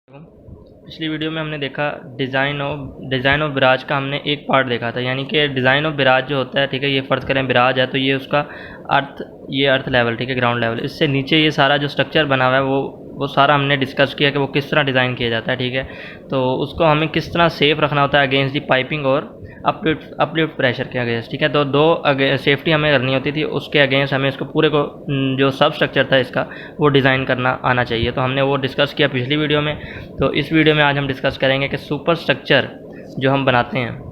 पिछली वीडियो में हमने देखा डिज़ाइन ऑफ बिराज का हमने एक पार्ट देखा था, यानी कि डिज़ाइन ऑफ बिराज जो होता है, ठीक है, ये फ़र्ज़ करें बिराज है तो ये उसका अर्थ लेवल, ठीक है, ग्राउंड लेवल, इससे नीचे ये सारा जो स्ट्रक्चर बना हुआ है वो सारा हमने डिस्कस किया कि वो किस तरह डिज़ाइन किया जाता है, ठीक है। तो उसको हमें किस तरह सेफ़ रखना होता है अगेंस्ट दी पाइपिंग और अपलिफ्ट प्रेशर के अगेंस्ट, ठीक है। तो दो सेफ्टी हमें करनी होती थी, उसके अगेंस्ट हमें इसको पूरे को जो सब स्ट्रक्चर था इसका वो डिज़ाइन करना आना चाहिए। तो हमने वो डिस्कस किया पिछली वीडियो में। तो इस वीडियो में आज हम डिस्कस करेंगे कि सुपर स्ट्रक्चर जो हम बनाते हैं,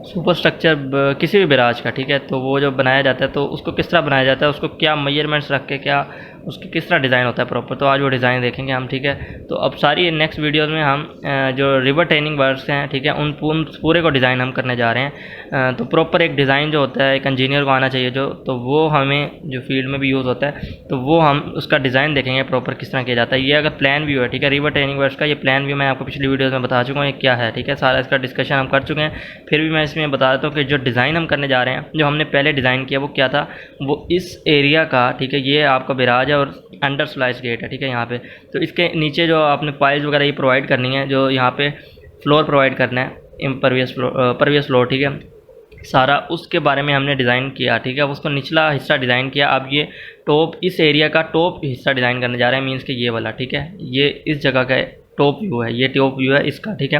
सुपर स्ट्रक्चर किसी भी बिराज का, ठीक है, तो वो जो बनाया जाता है तो उसको किस तरह बनाया जाता है, उसको क्या मेजरमेंट्स रख के क्या उसकी किस तरह डिज़ाइन होता है प्रॉपर, तो आज वो डिज़ाइन देखेंगे हम, ठीक है। तो अब सारी नेक्स्ट वीडियोस में हम जो रिवर ट्रेनिंग वर्क्स हैं, ठीक है, उन पूरे को डिज़ाइन हम करने जा रहे हैं। तो प्रॉपर एक डिज़ाइन जो होता है एक इंजीनियर को आना चाहिए जो, तो वो हमें जो फील्ड में भी यूज़ होता है, तो वो हम उसका डिज़ाइन देखेंगे प्रॉपर किस तरह किया जाता है। ये अगर प्लान व्यू है, ठीक है, रिवर ट्रेनिंग वर्क्स का ये प्लान व्यू मैं आपको पिछली वीडियोज़ में बता चुका हूँ ये क्या है, ठीक है, सारा इसका डिस्कशन हम कर चुके हैं। फिर भी मैं इसमें बता देता हूँ कि जो डिज़ाइन हम करने जा रहे हैं, जो हमने पहले डिज़ाइन किया वो क्या था, वो इस एरिया का, ठीक है, ये आपका बिराज है और अंडर स्लाइस गेट है, ठीक है, यहाँ पे। तो इसके नीचे जो आपने पाइल्स वगैरह ये प्रोवाइड करनी है, जो यहाँ पे फ्लोर प्रोवाइड करना है, इम्परवियस फ्लोर, ठीक है, सारा उसके बारे में हमने डिज़ाइन किया, ठीक है। उसको निचला हिस्सा डिज़ाइन किया। अब ये टॉप, इस एरिया का टॉप हिस्सा डिज़ाइन करने जा रहे हैं, मीन्स कि ये वाला, ठीक है, ये इस जगह का टॉप व्यू है, ये टॉप व्यू है इसका, ठीक है।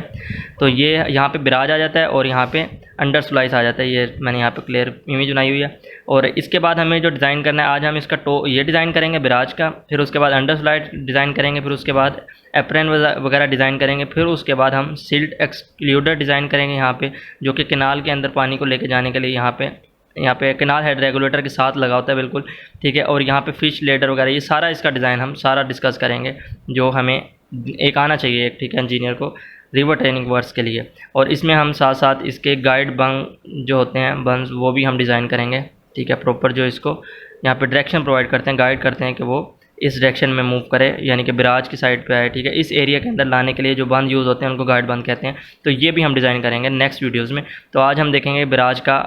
तो ये यहाँ पे बिराज आ जाता है और यहाँ पे अंडर स्लाइस आ जाता है, ये मैंने यहाँ पे क्लियर इमेज बनाई हुई है। और इसके बाद हमें जो डिज़ाइन करना है, आज हम इसका ये डिज़ाइन करेंगे बिराज का, फिर उसके बाद अंडर स्लाइड डिज़ाइन करेंगे, फिर उसके बाद एप्रन वगैरह डिज़ाइन करेंगे, फिर उसके बाद हम सिल्ट एक्सक्लूडर डिज़ाइन करेंगे यहाँ पे, जो कि केनाल के अंदर पानी को लेके जाने के लिए यहाँ पे केनाल हेड रेगुलेटर के साथ लगा होता है, बिल्कुल, ठीक है। और यहाँ पे फिश लेडर वगैरह ये सारा इसका डिज़ाइन हम सारा डिस्कस करेंगे, जो हमें एक आना चाहिए एक, ठीक है, इंजीनियर को रिवर ट्रेनिंग वर्क्स के लिए। और इसमें हम साथ साथ इसके गाइड बंग जो होते हैं बंस, वो भी हम डिज़ाइन करेंगे, ठीक है, प्रॉपर जो इसको यहाँ पे डायरेक्शन प्रोवाइड करते हैं, गाइड करते हैं कि वो इस डायरेक्शन में मूव करे, यानी कि बिराज की साइड पे आए, ठीक है। इस एरिया के अंदर लाने के लिए जो बंद यूज़ होते हैं उनको गाइड बंद कहते हैं। तो ये भी हम डिज़ाइन करेंगे नेक्स्ट वीडियोज़ में। तो आज हम देखेंगे बिराज का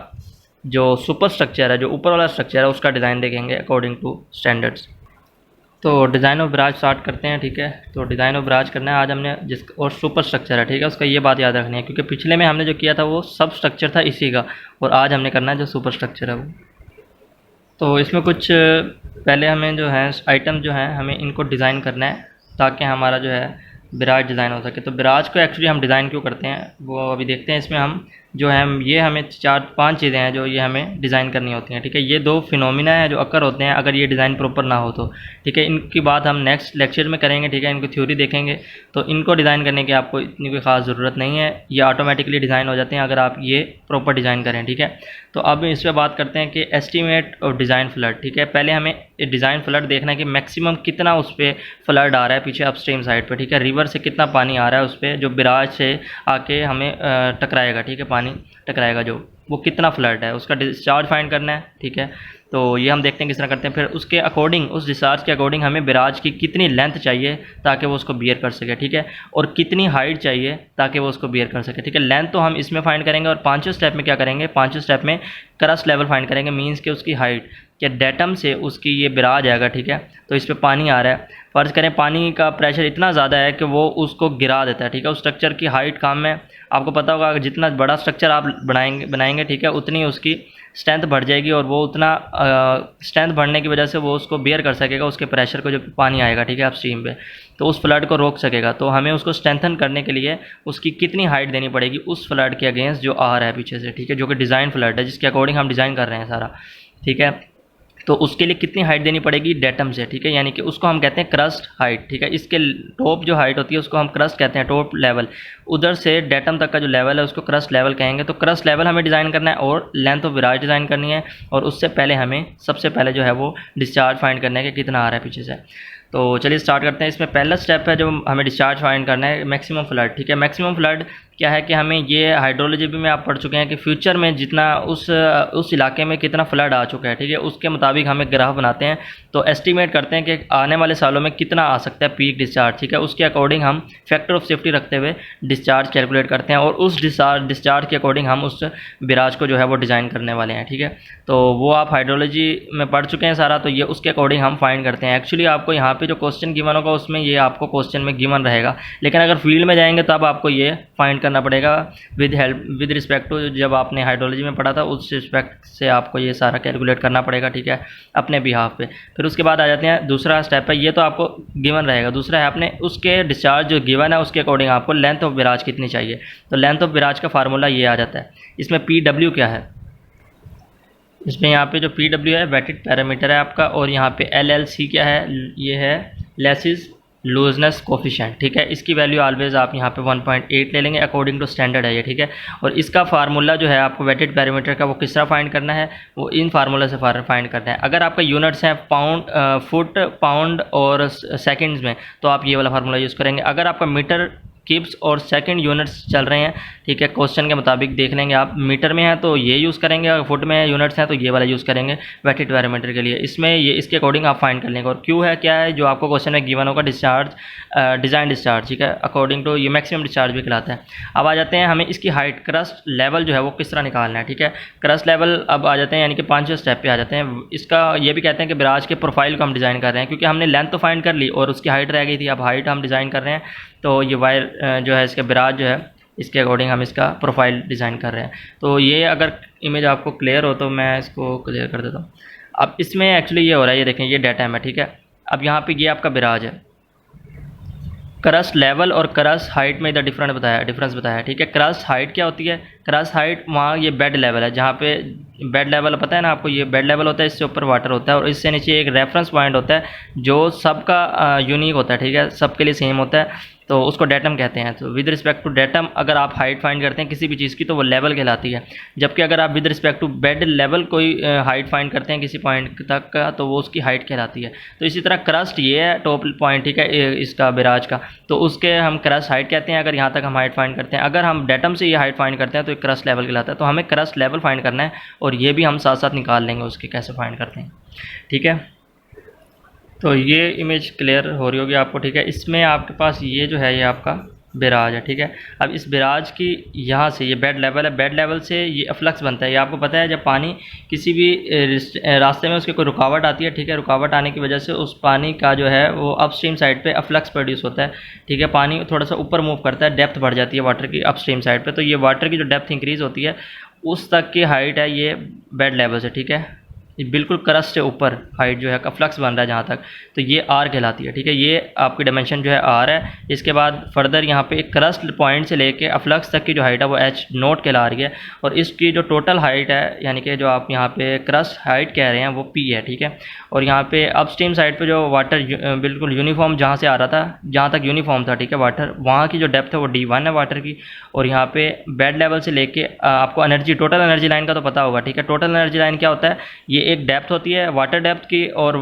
जो सुपर स्ट्रक्चर है, जो ऊपर वाला स्ट्रक्चर है, उसका डिज़ाइन देखेंगे अकॉर्डिंग टू स्टैंडर्ड्स। तो डिज़ाइन ऑफ बिराज स्टार्ट करते हैं, ठीक है। तो डिज़ाइन ऑफ बिराज करना है आज हमने, और सुपर स्ट्रक्चर है, ठीक है, उसका ये बात याद रखनी है, क्योंकि पिछले में हमने जो किया था वो सब स्ट्रक्चर था इसी का, और आज हमने करना है जो सुपर स्ट्रक्चर है वो। तो इसमें कुछ पहले हमें जो है आइटम जो है हमें इनको डिज़ाइन करना है ताकि हमारा जो है बिराज डिज़ाइन हो सके। तो बिराज को एक्चुअली हम डिज़ाइन क्यों करते हैं वो अभी देखते हैं। इसमें हम जो है ये हमें 4-5 चीज़ें हैं जो ये हमें डिज़ाइन करनी होती हैं, ठीक है। ये 2 फिनोमिना है जो अकर होते हैं अगर ये डिज़ाइन प्रॉपर ना हो तो, ठीक है। इनकी बात हम नेक्स्ट लेक्चर में करेंगे, ठीक है, इनकी थ्योरी देखेंगे। तो इनको डिज़ाइन करने की आपको इतनी कोई ख़ास ज़रूरत नहीं है, ये ऑटोमेटिकली डिज़ाइन हो जाते हैं अगर आप ये प्रॉपर डिज़ाइन करें, ठीक है। तो अब इस पर बात करते हैं कि एस्टीमेट ऑफ डिज़ाइन फ्लड, ठीक है। पहले हमें डिज़ाइन फ्लड देखना है कि मैक्सिमम कितना उस पर फ्लड आ रहा है पीछे अपस्ट्रीम साइड पर, ठीक है, रिवर से कितना पानी आ रहा है उस पर, जो बिराज से आके हमें टकराएगा, ठीक है, पानी टकराएगा जो, वो कितना फ्लड है उसका डिस्चार्ज फाइंड करना है, ठीक है। तो ये हम देखते हैं किस तरह करते हैं। फिर उसके अकॉर्डिंग, उस डिस्चार्ज के अकॉर्डिंग हमें बिराज की कितनी लेंथ चाहिए ताकि वो उसको बियर कर सके, ठीक है, और कितनी हाइट चाहिए ताकि वो उसको बियर कर सके, ठीक है। लेंथ तो हम इसमें फाइंड करेंगे, और 5 स्टेप में क्या करेंगे, 5 स्टेप में क्रस्ट लेवल फाइंड करेंगे, मीन्स कि उसकी हाइट क्या डेटम से उसकी ये बिराज आएगा, ठीक है। तो इस पर पानी आ रहा है, फ़र्ज़ करें पानी का प्रेशर इतना ज़्यादा है कि वो उसको गिरा देता है, ठीक है। उस स्ट्रक्चर की हाइट कम है, आपको पता होगा अगर जितना बड़ा स्ट्रक्चर आप बनाएंगे, ठीक है, उतनी उसकी स्ट्रेंथ बढ़ जाएगी, और वो उतना स्ट्रेंथ बढ़ने की वजह से वो उसको बेयर कर सकेगा उसके प्रेशर को, जो पानी आएगा, ठीक है, अपस्ट्रीम पे, तो उस फ्लड को रोक सकेगा। तो हमें उसको स्ट्रेंथन करने के लिए उसकी कितनी हाइट देनी पड़ेगी उस फ्लड के अगेंस्ट जो आ रहा है पीछे से, ठीक है, जो कि डिज़ाइन फ्लड है जिसके अकॉर्डिंग हम डिज़ाइन कर रहे हैं सारा, ठीक है। तो उसके लिए कितनी हाइट देनी पड़ेगी डेटम से, ठीक है, यानी कि उसको हम कहते हैं क्रस्ट हाइट, ठीक है। इसके टॉप जो हाइट होती है उसको हम क्रस्ट कहते हैं, टॉप लेवल, उधर से डेटम तक का जो लेवल है उसको क्रस्ट लेवल कहेंगे। तो क्रस्ट लेवल हमें डिज़ाइन करना है और लेंथ ऑफ बिराज डिज़ाइन करनी है, और उससे पहले हमें सबसे पहले जो है वो डिस्चार्ज फाइंड करना है कि कितना आ रहा है पीछे से। तो चलिए स्टार्ट करते हैं। इसमें पहला स्टेप है जो हमें डिस्चार्ज फाइंड करना है, मैक्सिमम फ्लड, ठीक है। मैक्सिमम फ्लड क्या है कि हमें ये हाइड्रोलॉजी भी में आप पढ़ चुके हैं कि फ्यूचर में जितना उस इलाके में कितना फ्लड आ चुका है, ठीक है, उसके मुताबिक हम एक ग्राफ बनाते हैं, तो एस्टिमेट करते हैं कि आने वाले सालों में कितना आ सकता है पीक डिस्चार्ज, ठीक है, उसके अकॉर्डिंग हम फैक्टर ऑफ सेफ्टी रखते हुए डिस्चार्ज कैलकुलेट करते हैं और उस डिस्चार्ज के अकॉर्डिंग हम उस बिराज को जो है वो डिज़ाइन करने वाले हैं, ठीक है। तो वो आप हाइड्रोलॉजी में पढ़ चुके हैं सारा, तो ये उसके अकॉर्डिंग हम फाइंड करते हैं। एक्चुअली आपको यहाँ पे जो क्वेश्चन गिवन होगा उसमें ये आपको क्वेश्चन में गिवन रहेगा, लेकिन अगर फील्ड में जाएंगे तब आपको ये फाइंड करना पड़ेगा विद रिस्पेक्ट टू जब आपने हाइड्रोलॉजी में पढ़ा था उस रिस्पेक्ट से आपको ये सारा कैलकुलेट करना पड़ेगा, ठीक है, अपने बिहाफ पे। फिर उसके बाद आ जाते हैं दूसरा स्टेप है, ये तो आपको गिवन रहेगा। दूसरा है आपने उसके डिस्चार्ज जो गिवन है उसके अकॉर्डिंग आपको लेंथ ऑफ बिराज कितनी चाहिए, तो लेंथ ऑफ बिराज का फार्मूला ये आ जाता है। इसमें PW क्या है, इसमें यहाँ पे जो PW है वेटेड पैरामीटर है आपका, और यहाँ पे LLC क्या है, ये है लेसिस लूजनेस कोफिशिएंट, ठीक है। इसकी वैल्यू ऑलवेज आप यहाँ पे 1.8 ले लेंगे, अकॉर्डिंग टू स्टैंडर्ड है ये, ठीक है। और इसका फार्मूला जो है आपको वेटेड पैरामीटर का वो किस तरह फाइंड करना है, वो इन फार्मूला से फाइंड करना है। अगर आपका यूनिट्स हैं पाउंड, फुट, पाउंड और सेकंड्स में, तो आप ये वाला फार्मूला यूज़ करेंगे। अगर आपका मीटर, किप्स और सेकंड यूनिट्स चल रहे हैं, ठीक है, क्वेश्चन के मुताबिक देख लेंगे आप, मीटर में है तो ये यूज़ करेंगे, अगर फुट में है यूनिट्स हैं तो ये वाला यूज़ करेंगे वेटेड पैरामीटर के लिए। इसमें ये इसके अकॉर्डिंग आप फाइंड कर लेंगे। और क्यू है क्या है, जो आपको क्वेश्चन में गिवन होगा डिस्चार्ज, डिज़ाइन डिस्चार्ज, ठीक है, अकॉर्डिंग टू ये मैक्सिमम डिस्चार्ज भी कहलाता है। अब आ जाते हैं हमें इसकी हाइट, क्रस्ट लेवल जो है वो किस तरह निकालना है, ठीक है। क्रस्ट लेवल अब आ जाते हैं, यानी कि 5 स्टेप पे आ जाते हैं। इसका ये भी कहते हैं कि बिराज के प्रोफाइल को हम डिज़ाइन कर रहे हैं, क्योंकि हमने लेंथ तो फाइंड कर ली और उसकी हाइट रह गई थी, अब हाइट हम डिज़ाइन कर रहे हैं। तो ये वायर जो है इसका बिराज जो है इसके अकॉर्डिंग हम इसका प्रोफाइल डिज़ाइन कर रहे हैं। तो ये अगर इमेज आपको क्लियर हो तो मैं इसको क्लियर कर देता हूँ। अब इसमें एक्चुअली ये हो रहा है, ये देखें, ये डाटा है, ठीक है। अब यहाँ पे ये आपका बिराज है, क्रस्ट लेवल और क्रस्ट हाइट में इधर डिफरेंस बताया, ठीक है। क्रस्ट हाइट क्या होती है, क्रस्ट हाइट वहाँ ये बेड लेवल है, जहाँ पे बेड लेवल पता है ना आपको, ये बेड लेवल होता है, इससे ऊपर वाटर होता है और इससे नीचे एक रेफरेंस पॉइंट होता है जो सबका यूनिक होता है, ठीक है, सबके लिए सेम होता है, तो उसको डेटम कहते हैं। तो विद रिस्पेक्ट टू डेटम अगर आप हाइट फाइंड करते हैं किसी भी चीज़ की तो वो लेवल कहलाती है, जबकि अगर आप with respect to bed level कोई हाइट फाइंड करते हैं किसी पॉइंट तक का तो वो उसकी हाइट कहलाती है। तो इसी तरह क्रस्ट ये है टॉप पॉइंट, ठीक है, इसका बिराज का, तो उसके हम क्रस्ट हाइट कहते हैं अगर यहाँ तक हम हाइट फाइंड करते हैं। अगर हम डेटम से ये हाइट फाइंड करते हैं तो एक क्रस्ट लेवल कहलाता है। तो हमें क्रस्ट लेवल फाइंड करना है और ये भी हम साथ साथ निकाल लेंगे उसके कैसे फाइंड करते हैं, ठीक है। तो ये इमेज क्लियर हो रही होगी आपको, ठीक है। इसमें आपके पास ये जो है ये आपका बिराज है, ठीक है। अब इस बिराज की यहाँ से ये बेड लेवल है, बेड लेवल से ये अफ्लक्स बनता है। ये आपको पता है जब पानी किसी भी रास्ते में उसकी कोई रुकावट आती है, ठीक है, रुकावट आने की वजह से उस पानी का जो है वो अपस्ट्रीम साइड पे अफ्लक्स प्रोड्यूस होता है, ठीक है। पानी थोड़ा सा ऊपर मूव करता है, डेप्थ बढ़ जाती है वाटर की अपस्ट्रीम साइड पे, तो ये वाटर की जो डेप्थ इंक्रीज़ होती है उस तक की हाइट है ये बेड लेवल से, ठीक है। बिल्कुल क्रस्ट से ऊपर हाइट जो है का फ्लक्स बन रहा है जहाँ तक, तो ये आर कहलाती है, ठीक है। ये आपकी डायमेंशन जो है आर है। इसके बाद फर्दर यहाँ पे क्रस्ट पॉइंट से लेके अफ्लक्स तक की जो हाइट है वो एच नोट कहला रही है, और इसकी जो टोटल हाइट है यानी कि जो आप यहाँ पे क्रस्ट हाइट कह रहे हैं वो पी है, ठीक है। और यहाँ पे अपस्ट्रीम साइड पे जो वाटर बिल्कुल यूनिफॉर्म जहाँ से आ रहा था, जहाँ तक यूनिफॉर्म था, ठीक है, वाटर, वहाँ की जो डेप्थ है वो D1 है वाटर की। और यहाँ पे बेड लेवल से लेके आपको एनर्जी, टोटल एनर्जी लाइन का तो पता होगा, ठीक है। टोटल एनर्जी लाइन क्या होता है, ये एक डेप्थ होती है वाटर डेप्थ की, और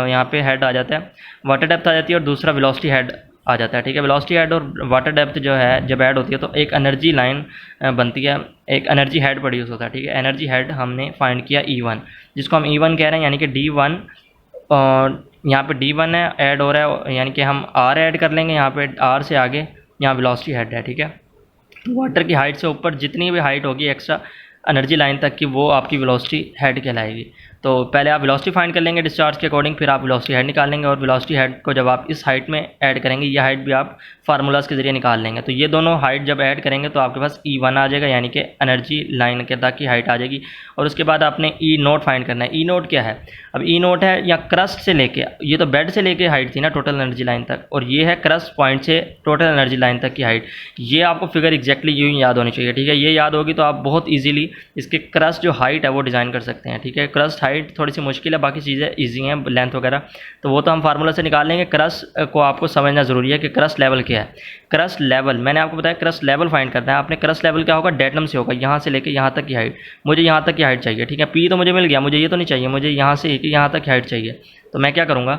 यहाँ पे हेड आ जाता है, वाटर डेप्थ आ जाती है, और दूसरा वेलोसिटी हेड आ जाता है, ठीक है। वेलोसिटी हेड और वाटर डेप्थ जो है जब ऐड होती है तो एक एनर्जी लाइन बनती है, एक एनर्जी हेड प्रोड्यूस होता है, ठीक है। एनर्जी हेड हमने फाइंड किया E1, जिसको हम E1 कह रहे हैं, यानी कि D1, और यहाँ पे D1 है ऐड हो रहा है, यानी कि हम R ऐड कर लेंगे यहाँ पे, R से आगे यहाँ वेलोसिटी हेड है, ठीक है। वाटर की हाइट से ऊपर जितनी भी हाइट होगी एक्स्ट्रा एनर्जी लाइन तक की, वो आपकी वेलोसिटी हेड कहलाएगी। तो पहले आप वेलोसिटी फाइंड कर लेंगे डिस्चार्ज के अकॉर्डिंग, फिर आप वेलोसिटी हेड निकाल लेंगे, और वेलोसिटी हेड को जब आप इस हाइट में ऐड करेंगे, ये हाइट भी आप फार्मूलाज के जरिए निकाल लेंगे। तो ये दोनों हाइट जब ऐड करेंगे तो आपके पास E1 आ जाएगा, यानी कि एनर्जी लाइन के तक की हाइट आ जाएगी। और उसके बाद आपने E नोट फाइंड करना है। E नोट क्या है, अब E नोट है या क्रस्ट से लेके, ये तो बेड से लेके हाइट थी ना टोटल एनर्जी लाइन तक, और ये है क्रस्ट पॉइंट से टोटल एनर्जी लाइन तक की हाइट। ये आपको फिगर एग्जैक्टली यूँ याद होनी चाहिए, ठीक है। ये याद होगी तो आप बहुत ईजिली इसके क्रस्ट जो हाइट है वो डिज़ाइन कर सकते हैं, ठीक है। क्रस्ट हाइट थोड़ी सी मुश्किल है, बाकी चीज़ें ईजी हैं, लेंथ वगैरह तो वो तो हम फार्मूला से निकाल लेंगे। क्रस्ट को आपको समझना ज़रूरी है कि क्रस्ट लेवल क्या है। क्रस्ट लेवल मैंने आपको बताया, क्रस्ट लेवल फाइंड करना है आपने। क्रस्ट लेवल क्या होगा, डेटम से होगा, यहाँ से लेके यहाँ तक की हाइट। मुझे यहाँ तक की हाइट चाहिए, ठीक है। पी तो मुझे मिल गया, मुझे ये तो नहीं चाहिए, मुझे यहाँ से यहाँ तक की हाइट चाहिए। तो मैं क्या करूँगा,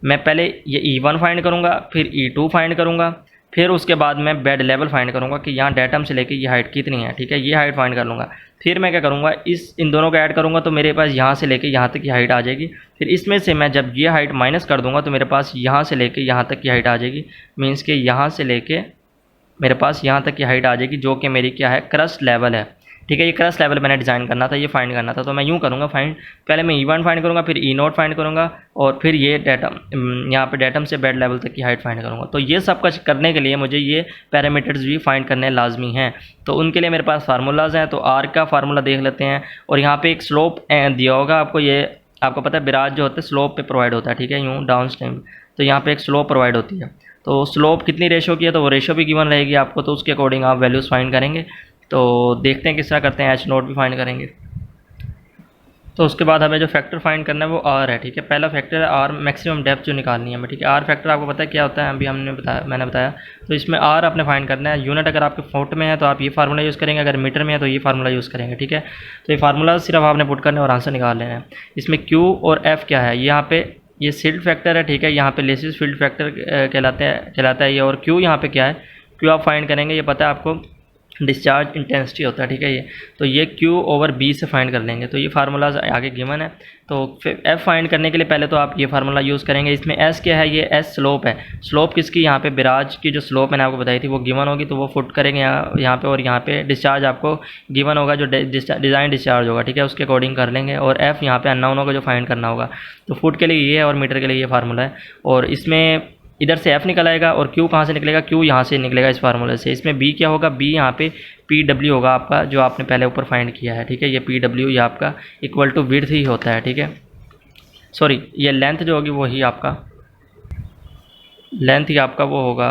मैं पहले ये E1 फाइंड करूँगा, फिर E2 फाइंड करूँगा, फिर उसके बाद मैं बेड लेवल फाइंड करूँगा कि यहाँ डेटम से लेके ये हाइट कितनी है, ठीक है, ये हाइट फाइंड कर लूँगा। फिर मैं क्या करूँगा, इन दोनों को ऐड करूँगा तो मेरे पास यहाँ से लेके यहाँ तक की हाइट आ जाएगी। फिर इसमें से मैं जब ये हाइट माइनस कर दूँगा तो मेरे पास यहाँ से लेके यहाँ तक की हाइट आ जाएगी। मीन्स कि यहाँ से लेके मेरे पास यहाँ तक की हाइट आ जाएगी, जो कि मेरी क्या है, क्रस्ट लेवल है, ठीक है। ये क्रस्ट लेवल मैंने डिज़ाइन करना था, ये फाइंड करना था। तो मैं यूँ करूँगा फाइंड, पहले मैं E1 फाइंड करूँगा, फिर E0 फाइंड करूँगा, और फिर ये डेटम यहाँ पे डेटम से बेड लेवल तक की हाइट फाइंड करूँगा। तो ये सब कुछ करने के लिए मुझे ये पैरामीटर्स भी फाइंड करने लाजमी हैं। तो उनके लिए मेरे पास फार्मूलाज हैं। तो आर का फार्मूला देख लेते हैं, और यहाँ पे एक स्लोप दिया होगा आपको। ये आपको पता है बिराज जो होता है स्लोप पे प्रोवाइड होता है, ठीक है, यूँ डाउन स्ट्रीम। तो यहाँ पे एक स्लोप प्रोवाइड होती है। तो स्लोप कितनी रेशो की है, तो वो रेशो भी गिवन रहेगी आपको। तो उसके अकॉर्डिंग आप वैल्यूज़ फाइंड करेंगे। तो देखते हैं किस तरह करते हैं, H0 भी फाइंड करेंगे। तो उसके बाद हमें जो फैक्टर फाइंड करना है वो R है, ठीक है। पहला फैक्टर है R, मैक्सिमम डेप्थ जो निकालनी है हमें, ठीक है। R फैक्टर आपको पता है क्या होता है, अभी मैंने बताया। तो इसमें R आपने फाइंड करना है। यूनिट अगर आपके फुट में है तो आप ये फार्मूला यूज़ करेंगे, अगर मीटर में है तो ये फार्मूला यूज़ करेंगे, ठीक है। तो ये फार्मूला सिर्फ आपने पुट करने और आंसर निकाल लेना है। इसमें Q और F क्या है, यहाँ पे ये सिल्ड फैक्टर है, ठीक है। यहाँ पे लेसिस फील्ड फैक्टर कहलाता है ये। और Q यहाँ पे क्या है, Q आप फाइंड करेंगे, ये पता है आपको, डिस्चार्ज इंटेंसिटी होता है, ठीक है। ये तो ये Q/B से फाइंड कर लेंगे। तो ये फार्मूलाज आगे गिवन है। तो फिर F फाइंड करने के लिए पहले तो आप ये फार्मूला यूज़ करेंगे। इसमें S क्या है, ये S स्लोप है। स्लोप किसकी, यहाँ पे बिराज की जो स्लोप मैंने आपको बताई थी वो गिवन होगी, तो वो फुट करेंगे यहाँ पे। और यहाँ पे डिस्चार्ज आपको गिवन होगा, जो डिज़ाइन डिस्चार्ज होगा, ठीक है, उसके अकॉर्डिंग कर लेंगे। और F यहाँ पे अननोन होगा जो फाइंड करना होगा। तो फुट के लिए ये है और मीटर के लिए ये फार्मूला है। और इसमें इधर से F निकल आएगा, और Q कहाँ से निकलेगा, Q यहाँ से निकलेगा इस फार्मूले से। इसमें B क्या होगा, B यहाँ पे PW होगा आपका, जो आपने पहले ऊपर फाइंड किया है, ठीक है। ये PW ये आपका इक्वल टू विड्थ ही होता है, ठीक है। सॉरी, ये लेंथ जो होगी वही आपका लेंथ ही आपका वो होगा,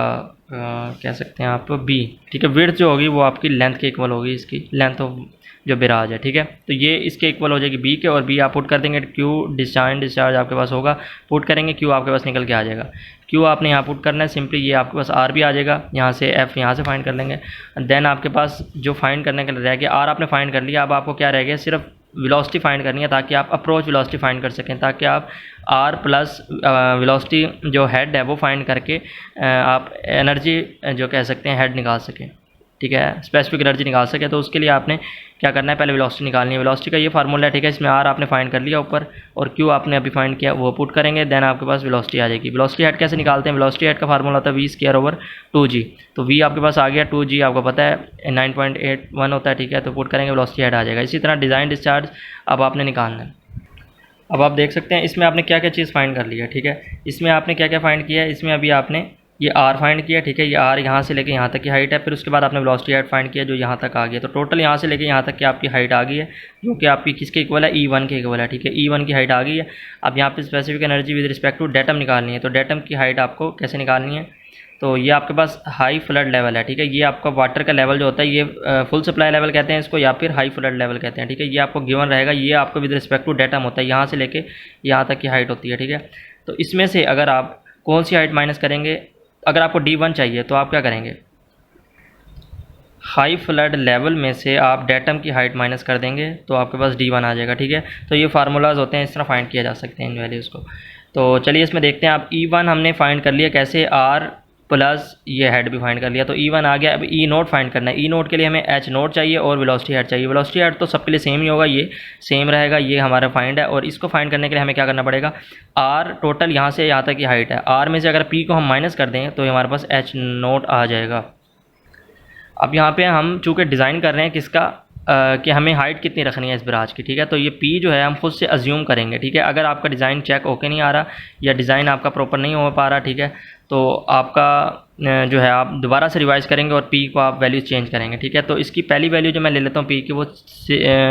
कह सकते हैं आप B, ठीक है। विड्थ जो होगी वो आपकी लेंथ के इक्वल होगी, इसकी लेंथ ऑफ जो बिराज है, ठीक है। तो ये इसके इक्वल हो जाएगी B के, और B आप पुट कर देंगे। Q डिस्चार्ज आपके पास होगा, पुट करेंगे, Q आपके पास निकल के आ जाएगा। Q आपने यहाँ पुट करना है सिंपली, ये आपके पास R भी आ जाएगा। यहाँ से F यहाँ से फाइंड कर लेंगे। देन आपके पास जो फाइंड करने के लिए रह गया, R आपने फाइंड कर लिया। अब आपको क्या रह गया, सिर्फ वेलोसिटी फाइंड करनी है, ताकि आप अप्रोच वेलोसिटी फाइंड कर सकें, ताकि आप R प्लस वेलोसिटी जो हेड है वो फाइंड करके आप एनर्जी जो कह सकते हैं हेड निकाल सकें, ठीक है, स्पेसिफिक एनर्जी निकाल सके। तो उसके लिए आपने क्या करना है, पहले वेलोसिटी निकालनी है। वेलोसिटी का ये फार्मूला है, ठीक है। इसमें R आपने फाइंड कर लिया ऊपर, और Q आपने अभी फाइंड किया, वो पुट करेंगे। देन आपके पास वेलोसिटी आ जाएगी। वेलोसिटी हेड कैसे निकालते हैं, वेलोसिटी हेड का फार्मूला होता है V²/2g। तो V आपके पास आ गया, 2g आपको पता है 9.81 होता है, ठीक है। तो पुट करेंगे, वेलोसिटी हेड आ जाएगा। इसी तरह डिज़ाइन डिस्चार्ज अब आपने निकालना है। अब आप देख सकते हैं इसमें आपने क्या क्या चीज़ फाइंड कर ली है, ठीक है। इसमें आपने क्या क्या फाइंड किया है, इसमें अभी आपने ये R फाइंड किया, ठीक है। ये R यहाँ से लेके यहाँ तक की हाइट है। फिर उसके बाद आपने वेलोसिटी हाइट फाइंड किया जो यहाँ तक आ गया। तो टोटल यहाँ से लेके यहाँ तक की आपकी हाइट आ गई है, जो कि आपकी किसके इक्वल है, E1 के इक्वल है, ठीक है। E1 की हाइट आ गई है। अब यहाँ पे specific energy with respect to datum निकालनी है। तो डेटम की हाइट आपको कैसे निकालनी है, तो ये आपके पास हाई फ्लड लेवल है, ठीक है। ये आपका वाटर का लेवल जो होता है, ये फुल सप्लाई लेवल कहते हैं इसको, या फिर हाई फ्लड लेवल कहते हैं, ठीक है। ये आपको गिवन रहेगा। ये आपको विद रिस्पेक्ट टू डेटम होता है, यहाँ से लेके यहाँ तक की हाइट होती है, ठीक है। तो इसमें से अगर आप कौन सी हाइट माइनस करेंगे, अगर आपको D1 चाहिए तो आप क्या करेंगे, हाई फ्लड लेवल में से आप डेटम की हाइट माइनस कर देंगे तो आपके पास D1 आ जाएगा, ठीक है। तो ये फार्मूलाज होते हैं, इस तरह फाइंड किया जा सकते हैं इन वैल्यूज़ को। तो चलिए इसमें देखते हैं। आप E1 हमने फाइंड कर लिया कैसे, R प्लस ये हेड भी फाइंड कर लिया, तो E1 आ गया। अब E0 फाइंड करना है। E0 के लिए हमें H0 चाहिए और वेलोसिटी हेड चाहिए। वेलोसिटी हेड तो सबके लिए सेम ही होगा, ये सेम रहेगा, ये हमारा फाइंड है। और इसको फाइंड करने के लिए हमें क्या करना पड़ेगा, R टोटल यहाँ से यहाँ तक की हाइट है, R में से अगर P को हम माइनस कर दें तो हमारे पास H0 आ जाएगा। अब यहाँ पे हम चूँकि डिज़ाइन कर रहे हैं किसका, कि हमें हाइट कितनी रखनी है इस बिराज की, ठीक है। तो ये P जो है हम खुद से अज्यूम करेंगे, ठीक है। अगर आपका डिज़ाइन चेक ओके नहीं आ रहा या डिज़ाइन आपका प्रॉपर नहीं हो पा रहा, ठीक है, तो आपका जो है आप दोबारा से रिवाइज़ करेंगे और P को आप वैल्यू चेंज करेंगे, ठीक है। तो इसकी पहली वैल्यू जो मैं ले लेता हूँ P की, वो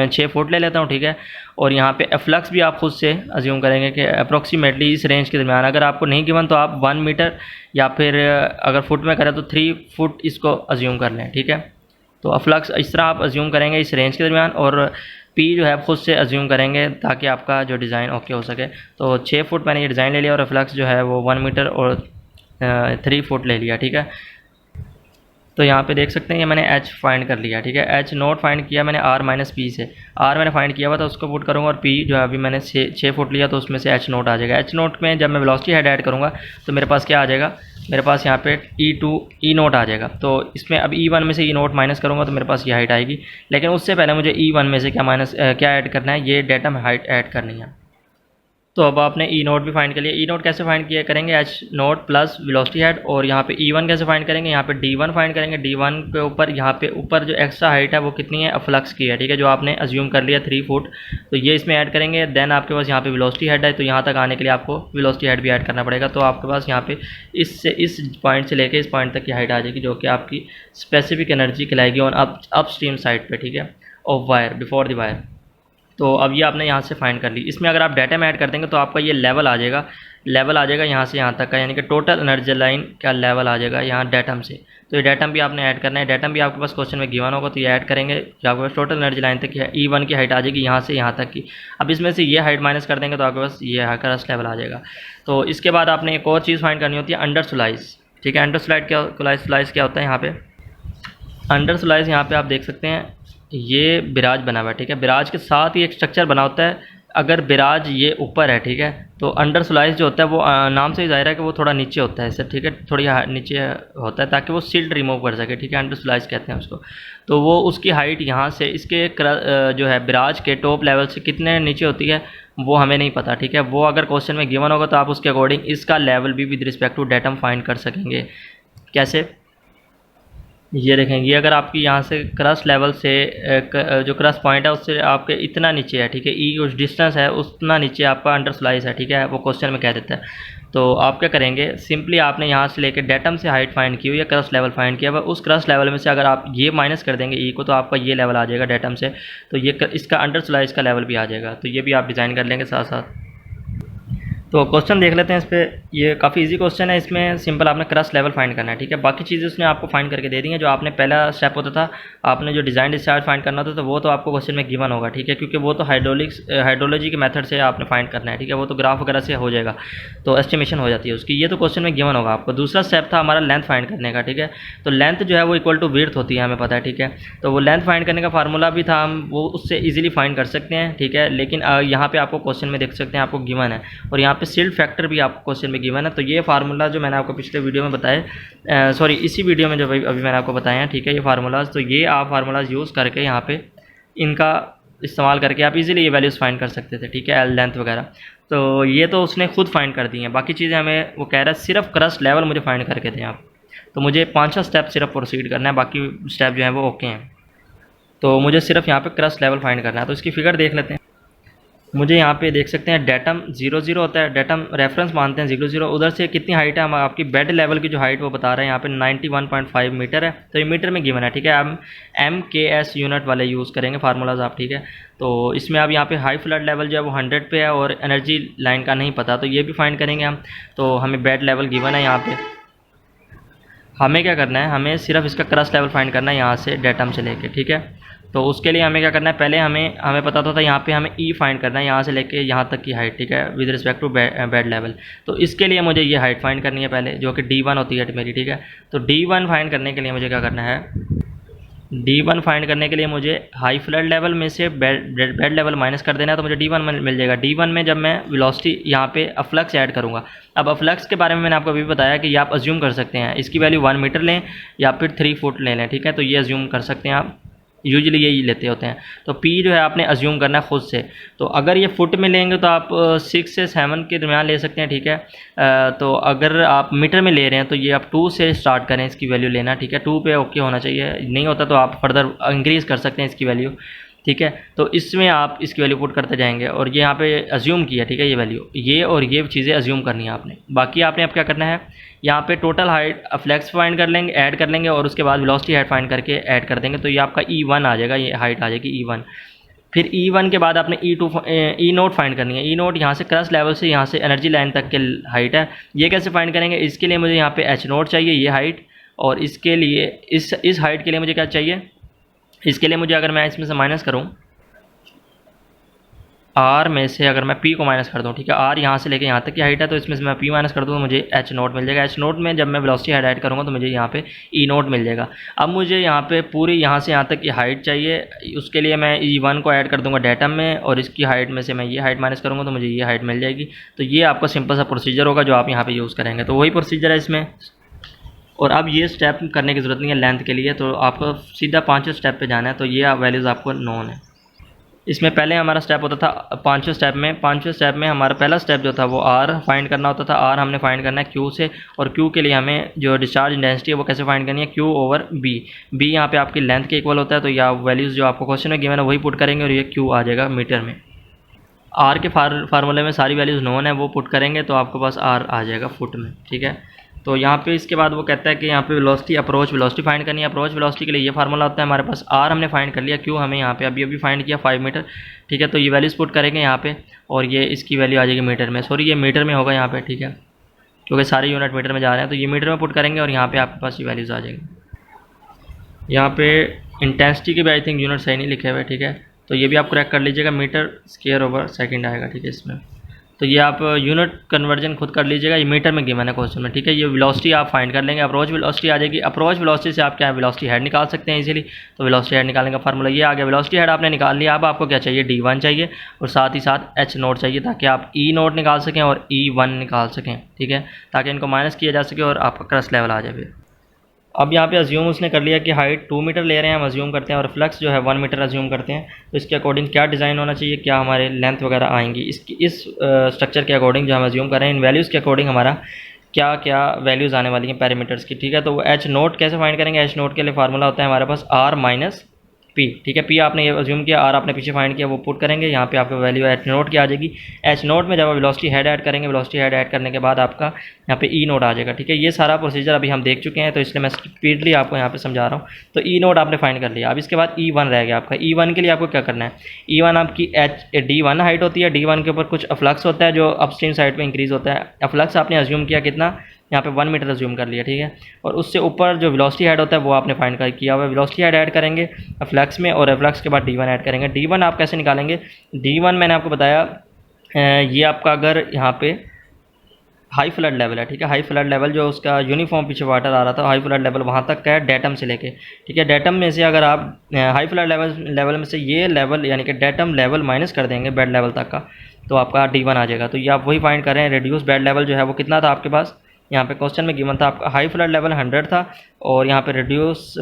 6 फुट ले लेता हूँ, ठीक है। और यहाँ पे फ्लक्स भी आप खुद से अज्यूम करेंगे कि अप्रोक्सीमेटली इस रेंज के दरमियान, अगर आपको नहीं गिवन तो आप 1 मीटर या फिर अगर फुट में करें तो 3 फुट इसको अज्यूम कर लें, ठीक है। तो फ्लक्स इस तरह आप अज्यूम करेंगे इस रेंज के दरमियान, और P जो है खुद से अज्यूम करेंगे ताकि आपका जो डिज़ाइन ओके हो सके। तो 6 फुट मैंने ये डिज़ाइन ले लिया, और फ्लक्स जो है वो 1 मीटर और 3 फुट ले लिया, ठीक है। तो यहाँ पे देख सकते हैं कि मैंने एच फाइंड कर लिया, ठीक है। एच नोट फाइंड किया मैंने आर माइनस पी से, आर मैंने फाइंड किया हुआ था उसको पुट करूँगा, और पी जो है अभी मैंने 6 फुट लिया तो उसमें से एच नोट आ जाएगा। एच नोट में जब मैं वेलोसिटी हेड ऐड करूँगा तो मेरे पास क्या आ जाएगा, मेरे पास यहाँ पे ई नोट आ जाएगा। तो इसमें अब ई वन में से ई नोट माइनस करूँगा तो मेरे पास ये हाइट आएगी। लेकिन उससे पहले मुझे ई वन में से क्या ऐड करना है, ये डेटम हाइट ऐड करनी है। तो अब आपने ई नोट भी फाइंड कर लिया। ई नोट कैसे फाइंड किया करेंगे, H note plus velocity head, और यहाँ पे ई वन कैसे फाइंड करेंगे, यहाँ पे डी वन फाइंड करेंगे। डी वन के ऊपर यहाँ पे ऊपर जो एक्स्ट्रा हाइट है वो कितनी है, फ्लक्स की है, ठीक है, जो आपने अज्यूम कर लिया 3 फुट, तो ये इसमें ऐड करेंगे। देन आपके पास यहाँ पे वेलोसिटी हेड है, तो यहाँ तक आने के लिए आपको वेलोसिटी हेड भी ऐड करना पड़ेगा। तो आपके पास यहाँ पे इस पॉइंट से लेकर इस पॉइंट तक की हाइट आ जाएगी, जो कि आपकी स्पेसिफिक एनर्जी कहलाएगी ऑन अप स्ट्रीम साइड पर, ठीक है, of wire, before the wire. तो अब ये आपने यहाँ से फाइंड कर ली। इसमें अगर आप डाटा में ऐड कर देंगे तो आपका ये लेवल आ जाएगा यहाँ से यहाँ तक का, यानी कि टोटल एनर्जी लाइन का लेवल आ जाएगा यहाँ डाटम से। तो ये डाटम भी आपने ऐड करना है। डाटम भी आपके पास क्वेश्चन में गिवन होगा, तो ये ऐड करेंगे कि आपके पास टोटल एनर्जी लाइन तक ई वन की हाइट आ जाएगी यहाँ से यहाँ तक की। अब इसमें से ये हाइट माइनस कर देंगे तो आपके पास ये क्रस्ट लेवल आ जाएगा। तो इसके बाद आपने एक और चीज़ फाइंड करनी होती है, अंडर स्लाइस, ठीक है। अंडर स्लाइस क्या होता है, यहाँ पे अंडर स्लाइस यहाँ पे आप देख सकते हैं ये बिराज बना हुआ है, ठीक है। बिराज के साथ ही एक स्ट्रक्चर बना होता है। अगर बिराज ये ऊपर है, ठीक है, तो अंडर स्लाइस जो होता है वो नाम से ही जाहिर है कि वो थोड़ा नीचे होता है इससे, ठीक है, थोड़ी नीचे होता है ताकि वो सिल्ट रिमूव कर सके, ठीक है, अंडर स्लाइस कहते हैं उसको। तो वो उसकी हाइट यहाँ से इसके जो है बिराज के टॉप लेवल से कितने नीचे होती है वो हमें नहीं पता, ठीक है। वो अगर क्वेश्चन में गिवन होगा तो आप उसके अकॉर्डिंग इसका लेवल भी with respect to datum find कर सकेंगे। कैसे, ये देखेंगे अगर आपकी यहाँ से क्रस्ट लेवल से जो क्रस्ट पॉइंट है उससे आपके इतना नीचे है, ठीक है, ई उस डिस्टेंस है उतना नीचे आपका अंडर स्लाइस है, ठीक है, वो क्वेश्चन में कह देता है। तो आप क्या करेंगे, सिंपली आपने यहाँ से लेकर डेटम से हाइट फाइंड की हुई या क्रस्ट लेवल फाइंड किया हुआ, उस क्रस्ट लेवल में से अगर आप ये माइनस कर देंगे ई को तो आपका ये लेवल आ जाएगा डेटम से, तो ये इसका अंडर स्लाइस का लेवल भी आ जाएगा। तो ये भी आप डिज़ाइन कर लेंगे साथ साथ। तो क्वेश्चन देख लेते हैं इस पर। ये काफ़ी इजी क्वेश्चन है, इसमें सिंपल आपने क्रस्ट लेवल फाइंड करना है, ठीक है। बाकी चीज़ें उसने आपको फाइंड करके दे दी हैं। जो आपने पहला स्टेप होता था, आपने जो डिज़ाइन डिस्चार्ज फाइंड करना होता था वो तो आपको क्वेश्चन में गिवन होगा, ठीक है, क्योंकि वो तो हाइड्रोलॉजी के मेथड से आपने फाइंड करना है, ठीक है, वो तो ग्राफ वगैरह से हो जाएगा, तो एस्टिमेशन हो जाती है उसकी। ये तो क्वेश्चन में गिवन होगा आपको। दूसरा स्टेप था हमारा लेंथ फाइंड करने का, ठीक है। तो लेंथ जो है वो इक्वल टू विड्थ होती है, हमें पता है, ठीक है। तो वो लेंथ फाइंड करने का फार्मूला भी था, हम वो उससे ईजिली फाइंड कर सकते हैं, ठीक है। लेकिन यहाँ पे आपको क्वेश्चन में देख सकते हैं आपको गिवन है, और यहाँ पे सिल्ट फैक्टर भी आपको क्वेश्चन में गिवन है। तो ये फार्मूला जो मैंने आपको पिछले वीडियो में बताया, सॉरी इसी वीडियो में जो अभी मैंने आपको बताया है, ठीक है, ये फार्मूलाज, तो ये आप फार्मूलाज यूज़ करके यहाँ पे इनका इस्तेमाल करके आप इजीली ये वैल्यूज़ फाइंड कर सकते थे, ठीक है, एल लेंथ वगैरह। तो ये तो उसने खुद फाइंड कर दी हैं। बाकी चीज़ें हमें वो कह रहा है सिर्फ क्रस्ट लेवल मुझे फाइंड करके दें आप। तो मुझे 5 स्टेप सिर्फ प्रोसीड करना है, बाकी स्टेप जो है वो ओके हैं। तो मुझे सिर्फ यहाँ पे क्रस्ट लेवल फाइंड करना है। तो इसकी फिगर देख लेते हैं। मुझे यहाँ पे देख सकते हैं डेटम 0 होता है, डेटम रेफरेंस मानते हैं 0 उधर से कितनी हाइट है, हम आपकी बेड लेवल की जो हाइट वो बता रहे हैं यहाँ पे 91.5 मीटर है। तो ये मीटर में गिवन है, ठीक है। हम MKS यूनिट वाले यूज़ करेंगे फार्मूलाज आप, ठीक है। तो इसमें अब यहाँ पे हाई फ्लड लेवल जो है वो 100 पे है और एनर्जी लाइन का नहीं पता, तो ये भी फाइंड करेंगे हम। तो हमें बेड लेवल गिवन है यहाँ पे, हमें क्या करना है, हमें सिर्फ इसका क्रस्ट लेवल फाइंड करना है यहाँ से डेटम से लेके, ठीक है। तो उसके लिए हमें क्या करना है, पहले हमें पता था यहाँ पे हमें ई फाइंड करना है यहाँ से लेके यहाँ तक की हाइट, ठीक है, with respect to bed level. तो इसके लिए मुझे ये हाइट फाइंड करनी है पहले, जो कि D1 होती है मेरी, ठीक है। तो D1 फाइंड करने के लिए मुझे क्या करना है, D1 फाइंड करने के लिए मुझे हाई फ्लड लेवल में से बेड लेवल माइनस कर देना है, तो मुझे D1 मिल जाएगा। D1 में जब मैं वेलोसिटी यहाँ पे अफ्लक्स ऐड करूँगा, अब अफ्लक्स के बारे में मैंने आपको अभी बताया कि ये आप अज्यूम कर सकते हैं, इसकी वैल्यू 1 मीटर लें या फिर 3 फुट ले लें, ठीक है। तो ये अज्यूम कर सकते हैं आप, यूजुअली यही लेते होते हैं। तो P जो है आपने अज्यूम करना है खुद से। तो अगर ये फुट में लेंगे तो आप 6 से 7 के दरमियान ले सकते हैं, ठीक है। तो अगर आप मीटर में ले रहे हैं तो ये आप 2 से स्टार्ट करें इसकी वैल्यू लेना, ठीक है। 2 पे ओके होना चाहिए, नहीं होता तो आप फर्दर इंक्रीज़ कर सकते हैं इसकी वैल्यू, ठीक है। तो इसमें आप इसकी वैल्यू पुट करते जाएंगे और ये यहाँ पे अज्यूम किया, ठीक है, ये वैल्यू, ये और ये चीज़ें अज्यूम करनी है आपने। बाकी आपने अब क्या करना है, यहाँ पे टोटल हाइट फ्लेक्स फाइंड कर लेंगे, ऐड कर लेंगे, और उसके बाद वेलोसिटी हाइट फाइंड करके ऐड कर देंगे, तो ये आपका E1 आ जाएगा, ये हाइट आ जाएगी E1। फिर E1 के बाद आपने ई नोट फाइंड करनी है। ई नोट यहाँ से क्रस्ट लेवल से यहाँ से एनर्जी लाइन तक के हाइट है, ये कैसे फाइंड करेंगे, इसके लिए मुझे यहाँ पे H नोट चाहिए, ये हाइट, और इसके लिए इस हाइट के लिए मुझे क्या चाहिए, इसके लिए मुझे अगर मैं इसमें से माइनस करूँ, आर में से अगर मैं पी को माइनस कर दूँ, ठीक है, आर यहाँ से लेके यहाँ तक की हाइट है, तो इसमें से मैं पी माइनस कर दूँ तो मुझे एच नोट मिल जाएगा। एच नोट में जब मैं वेलोसिटी हाइट ऐड करूँगा तो मुझे यहाँ पे ई नोट मिल जाएगा। अब मुझे यहाँ पे पूरी यहाँ से यहाँ तक की हाइट चाहिए, उसके लिए मैं E1 को ऐड कर दूँगा डेटम में, और इसकी हाइट में से मैं ये हाइट माइनस करूँगा तो मुझे ये हाइट मिल जाएगी। तो ये आपका सिंपल सा प्रोसीजर होगा जो आप यहाँ पर यूज़ करेंगे। तो वही प्रोसीजर है इसमें। और अब ये स्टेप करने की ज़रूरत नहीं है लेंथ के लिए, तो आपको सीधा पाँचवें स्टेप पे जाना है। तो ये वैल्यूज़ आपको नोन है। इसमें पहले हमारा स्टेप होता था पाँचवें स्टेप में हमारा पहला स्टेप जो था वो आर फाइंड करना होता था। आर हमने फाइंड करना है क्यू से, और क्यू के लिए हमें जो डिस्चार्ज इंटेंसिटी है वो कैसे फाइंड करनी है, क्यू ओवर बी। बी यहाँ पे आपकी लेंथ के इक्वल होता है, तो या वैल्यूज़ जो आपको क्वेश्चन में गिवन है वही पुट करेंगे, और ये क्यू आ जाएगा मीटर में। आर के फार्मूले में सारी वैल्यूज़ नोन है, वो पुट करेंगे तो आपके पास आर आ जाएगा फुट में, ठीक है। तो यहाँ पे इसके बाद वो कहता है कि यहाँ पे वेलोसिटी अप्रोच वेलोसिटी फाइंड करनी है। अप्रोच वेलोसिटी के लिए ये फार्मूला होता है हमारे पास। आर हमने फाइंड कर लिया, क्यू हमें यहाँ पे अभी फाइंड किया 5 मीटर, ठीक है। तो ये वैल्यूज़ पुट करेंगे यहाँ पे, और ये इसकी वैल्यू आ जाएगी मीटर में। सॉरी, ये मीटर में होगा यहाँ पे, ठीक है, क्योंकि सारे यूनिट मीटर में जा रहे हैं। तो ये मीटर में पुट करेंगे और यहाँ पर आपके पास ये वैल्यूज़ आ जाएंगी। यहाँ पे इंटेंसिटी के भी आई थिंक यूनिट सही नहीं लिखे हुए, ठीक है, तो ये भी आप करेक्ट कर लीजिएगा। मीटर स्क्वायर ओवर सेकंड आएगा, ठीक है इसमें। तो ये आप यूनिट कन्वर्जन खुद कर लीजिएगा, ये मीटर में गिवन है क्वेश्चन में, ठीक है। ये वेलोसिटी आप फाइंड कर लेंगे, अप्रोच वेलोसिटी आ जाएगी। अप्रोच वेलोसिटी से आप क्या है वेलोसिटी हेड निकाल सकते हैं इजीली। तो वेलोसिटी हेड निकालने का फार्मूला ये आ गया। वेलोसिटी हेड आपने निकाल लिया। अब आपको क्या चाहिए, D1 चाहिए, और साथ ही साथ एच नोट चाहिए, ताकि आप ई नोट निकाल सकें और E1 निकाल सकें, ठीक है, ताकि इनको माइनस किया जा सके और आपका क्रस्ट लेवल आ जाए फिर। अब यहाँ पे अज्यूम उसने कर लिया कि हाइट 2 मीटर ले रहे हैं हम, अज्यूम करते हैं, और फ्लक्स जो है 1 मीटर अज्यूम करते हैं। तो इसके अकॉर्डिंग क्या डिज़ाइन होना चाहिए, क्या हमारे लेंथ वगैरह आएंगी इस स्ट्रक्चर के अकॉर्डिंग जो हम अज्यूम कर रहे हैं, इन वैल्यूज़ के अकॉर्डिंग हमारा क्या क्या वैल्यूज़ आने वाली हैं पैरामीटर्स की, ठीक है। तो वो एच नोट कैसे फाइंड करेंगे, एच नोट के लिए फार्मूला होता है हमारे पास आर माइनस पी, ठीक है। पी आपने ये अज्यूम किया, आर आपने पीछे फाइंड किया, वो पुट करेंगे। यहाँ पे आपका वैल्यू एच नोट की आ जाएगी। एच नोट में जब आप वेलोसिटी हेड ऐड करेंगे, वेलोसिटी हेड ऐड करने के बाद आपका यहाँ पे ई नोट आ जाएगा, ठीक है। ये सारा प्रोसीजर अभी हम देख चुके हैं, तो इसलिए मैं स्पीडली आपको यहाँ पे समझा रहा हूँ। तो ई नोट आपने फाइंड कर लिया। अब इसके बाद E1 रह गया आपका। E1 के लिए आपको क्या करना है, E1 आपकी D1 हाइट होती है। D1 के ऊपर कुछ अफ्लक्स होता है जो अपस्ट्रीम साइड पर इंक्रीज़ होता है। अफ्लक्स आपने अज्यूम किया कितना, यहाँ पे 1 मीटर अज्यूम कर लिया, ठीक है। और उससे ऊपर जो वेलोसिटी हेड होता है वो आपने फाइंड किया हुआ है। वेलोसिटी हेड ऐड करेंगे फ्लक्स में, और फ्लक्स के बाद D1 ऐड करेंगे। D1 आप कैसे निकालेंगे, D1 मैंने आपको बताया ये आपका अगर यहाँ पे हाई फ्लड लेवल है, ठीक है, हाई फ्लड लेवल जो उसका यूनिफॉर्म पीछे वाटर आ रहा था, हाई फ्लड लेवल वहाँ तक का है डेटम से लेके, ठीक है। डेटम में से अगर आप हाई फ्लड लेवल में से ये लेवल यानी कि डेटम लेवल माइनस कर देंगे बेड लेवल तक का, तो आपका D1 आ जाएगा। तो ये आप वही फाइंड कर रहे हैं। रिड्यूस बेड लेवल जो है वो कितना था आपके पास, यहाँ पे क्वेश्चन में गिवन था आपका हाई फ्लड लेवल 100 था, और यहाँ पे रिड्यूस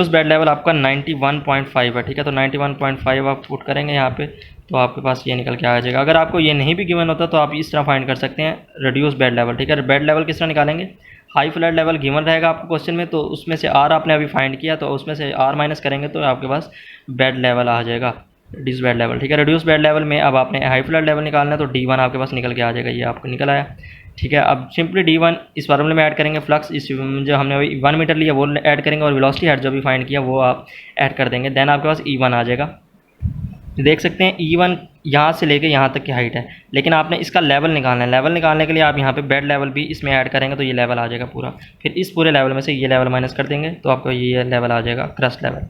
बेड लेवल आपका 91.5 है, ठीक है। तो 91.5 आप पुट करेंगे यहाँ पे, तो आपके पास ये निकल के आ जाएगा। अगर आपको ये नहीं भी गिवन होता तो आप इस तरह फाइंड कर सकते हैं रिड्यूस बेड लेवल, ठीक है। बेड लेवल किस तरह निकालेंगे, हाई फ्लड लेवल गिवन रहेगा आपको क्वेश्चन में, तो उसमें से आर आपने अभी फाइंड किया, तो उसमें से आर माइनस करेंगे तो आपके पास बेड लेवल आ जाएगा, रिड्यूस बेड लेवल, ठीक है। रिड्यूस बेड लेवल में अब आपने हाई फ्लड लेवल निकालना है, तो D1 आपके पास निकल के आ जाएगा, ये आपको निकल आया, ठीक है। अब सिंपली D1 इस फार्मूले में ऐड करेंगे, फ्लक्स इस जो हमने अभी 1 मीटर लिया वो ऐड करेंगे, और वेलोसिटी हेड जो भी फाइंड किया वो आप ऐड कर देंगे। देन आपके पास E1 आ जाएगा। देख सकते हैं E1 यहाँ से लेके यहाँ तक की हाइट है, लेकिन आपने इसका लेवल निकालना है। लेवल निकालने के लिए आप यहाँ पे बेड लेवल भी इसमें ऐड करेंगे, तो ये लेवल आ जाएगा पूरा। फिर इस पूरे लेवल में से ये लेवल माइनस कर देंगे, तो आपको ये लेवल आ जाएगा क्रस्ट लेवल।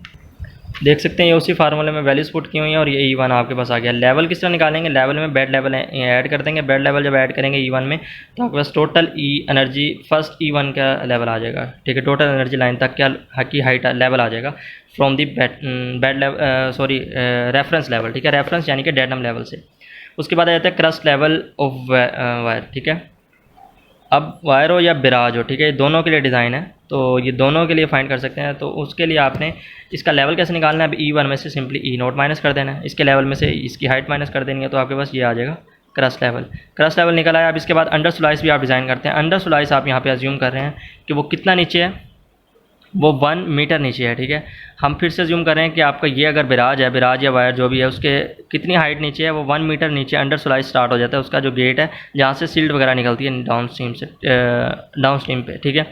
देख सकते हैं ये उसी फार्मूले में वैल्यूज पुट की हुई हैं, और ये E1 आपके पास आ गया। लेवल किस तरह निकालेंगे, लेवल में बेड लेवल ऐड कर देंगे। बेड लेवल जब ऐड करेंगे E1 में, तो आपके पास टोटल एनर्जी फर्स्ट E1 का लेवल आ जाएगा, ठीक है। टोटल एनर्जी लाइन तक क्या की हाइट लेवल आ जाएगा from the bed level, sorry reference level, ठीक है। रेफरेंस यानी कि डेटम लेवल से। उसके बाद आ जाता है क्रस्ट लेवल ऑफ वायर, ठीक है। अब वायर हो या बिराज हो, ठीक है, दोनों के लिए डिज़ाइन है, तो ये दोनों के लिए फाइंड कर सकते हैं। तो उसके लिए आपने इसका लेवल कैसे निकालना है, अब E1 में से सिंपली ई नोट माइनस कर देना है, इसके लेवल में से इसकी हाइट माइनस कर देनी है, तो आपके पास ये आ जाएगा क्रस्ट लेवल निकल आया। अब इसके बाद अंडर स्लाइस भी आप डिज़ाइन करते हैं। अंडर स्लाइस आप यहाँ पे अज्यूम कर रहे हैं कि वो कितना नीचे है, वो 1 मीटर नीचे है, ठीक है। हम फिर से अज्यूम कर रहे हैं कि आपका ये अगर बिराज या वायर जो भी है उसके कितनी हाइट नीचे है, वो 1 मीटर नीचे अंडर स्लाइस स्टार्ट हो जाता है। उसका जो गेट है जहाँ से सिल्ट वगैरह निकलती है डाउन स्ट्रीम पे, ठीक है।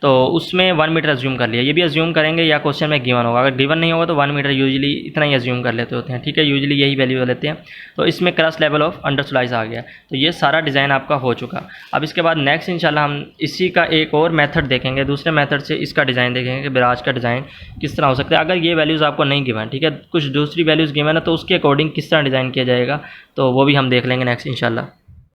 तो उसमें 1 मीटर अज्यूम कर लिया। ये भी अज्यूम करेंगे या क्वेश्चन में गिवन होगा, अगर गिवन नहीं होगा तो 1 मीटर यूजुअली इतना ही अज्यूम कर लेते होते हैं, ठीक है, यूजुअली यही वैल्यू लेते हैं। तो इसमें crust level of under slice आ गया। तो ये सारा डिज़ाइन आपका हो चुका। अब इसके बाद नेक्स्ट इंशाल्लाह हम इसी का एक और मेथड देखेंगे, दूसरे मेथड से इसका डिज़ाइन देखेंगे कि बिराज का डिज़ाइन किस तरह हो सकता है। अगर ये वैल्यूज़ आपको नहीं गिवन, ठीक है, कुछ दूसरी वैल्यूज़ गिवन है, तो उसके अकॉर्डिंग किस तरह डिज़ाइन किया जाएगा, तो वो भी हम देख लेंगे नेक्स्ट इंशाल्लाह।